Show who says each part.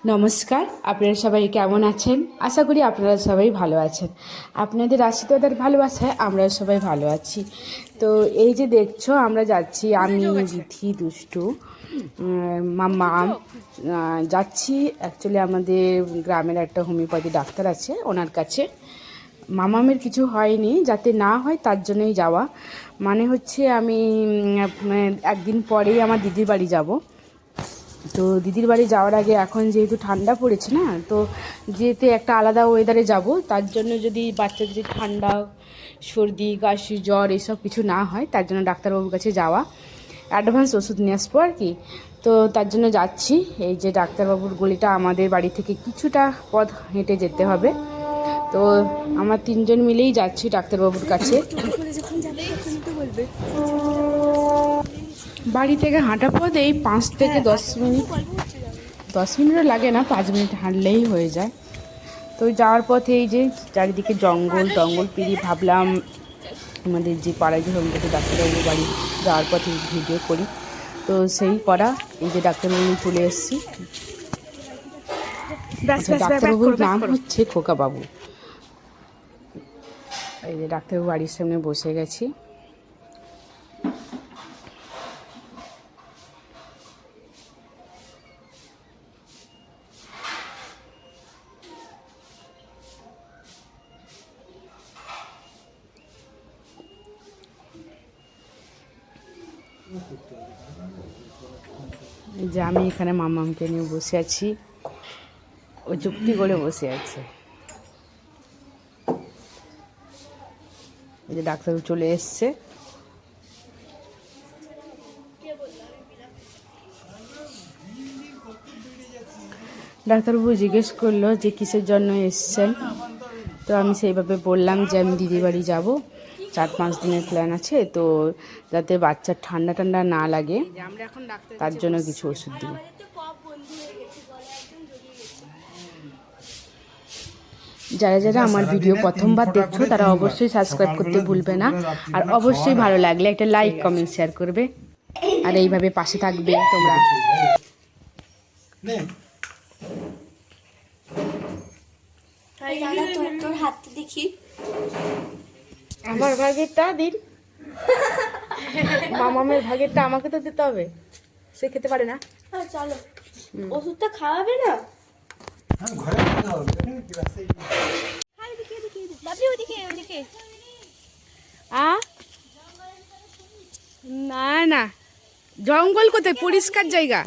Speaker 1: নমস্কার, আপনারা সবাই কেমন আছেন? আশা করি আপনারা সবাই ভালো আছেন। আপনাদের আশীর্বাদ ভালোবাসায় আমরা সবাই ভালো আছি। তো এই যে দেখছো আমরা যাচ্ছি, আমি বিথি দুষ্টু মাম্মা যাচ্ছি অ্যাকচুয়ালি আমাদের গ্রামের একটা হোমিওপ্যাথি ডাক্তার আছে, ওনার কাছে। মামামের কিছু হয়নি, যাতে না হয় তার জন্যই যাওয়া। মানে হচ্ছে আমি একদিন পরেই আমার দিদির বাড়ি যাব। তো দিদির বাড়ি যাওয়ার আগে এখন যেহেতু ঠান্ডা পড়েছে না, তো যেতে একটা আলাদা ওয়েদারে যাব, তার জন্য যদি বাচ্চাদের ঠান্ডা সর্দি কাশি জ্বর এসব কিছু না হয়, তার জন্য ডাক্তারবাবুর কাছে যাওয়া, অ্যাডভান্স ওষুধ নিয়ে আসবো আর কি। তো তার জন্য যাচ্ছি। এই যে ডাক্তারবাবুর গলিটা আমাদের বাড়ি থেকে কিছুটা পথ হেঁটে যেতে হবে। তো আমার তিনজন মিলেই যাচ্ছি ডাক্তারবাবুর কাছে। বাড়ি থেকে হাঁটা পথ এই 5 থেকে 10 মিনিট, 10 মিনিটও লাগে না, 5 মিনিট হাঁটলেই হয়ে যায়। তো যাওয়ার পথে এই যে চারিদিকে জঙ্গল টঙ্গল পেরিয়ে ভাবলাম আমাদের যে পাড়ায় যে হোমিওপ্যাথি ডাক্তারবাবুর বাড়ি যাওয়ার পথে ভিডিও করি। তো সেই করা, এই যে ডাক্তারবাবু চলে এসেছি। ডাক্তারবাবুর নাম হচ্ছে খোকাবাবু। এই যে ডাক্তারবাবু বাড়ির সামনে বসে গেছি। যে আমি এখানে মামামকে নিয়ে বসে আছি, ও চুক্তি করে বসে আছে। এই যে ডাক্তারবাবু চলে এসছে। ডাক্তারবাবু জিজ্ঞেস করলো যে কিসের জন্য এসছেন। তো আমি সেইভাবে বললাম যে আমি দিদির বাড়ি যাবো, 4-5 দিনের প্ল্যান আছে, তো যাতে বাচ্চার ঠান্ডা ঠান্ডা না লাগে তার জন্য কিছু ওষুধ দিই। যারা যারা আমার ভিডিও প্রথমবার দেখছো তারা অবশ্যই সাবস্ক্রাইব করতে ভুলবে না, আর অবশ্যই ভালো লাগলে একটা লাইক কমেন্ট শেয়ার করবে, আর এইভাবে পাশে থাকবে তোমরা।
Speaker 2: তোর হাতটা দেখি।
Speaker 1: আমার ভাগেরটা দিন, মামামের ভাগেরটা আমাকে তো দিতে হবে, সে খেতে পারে না।
Speaker 2: চলো, ওষুধটা খাওয়াবে না?
Speaker 1: না না, জঙ্গল কোথায়, পরিষ্কার জায়গা।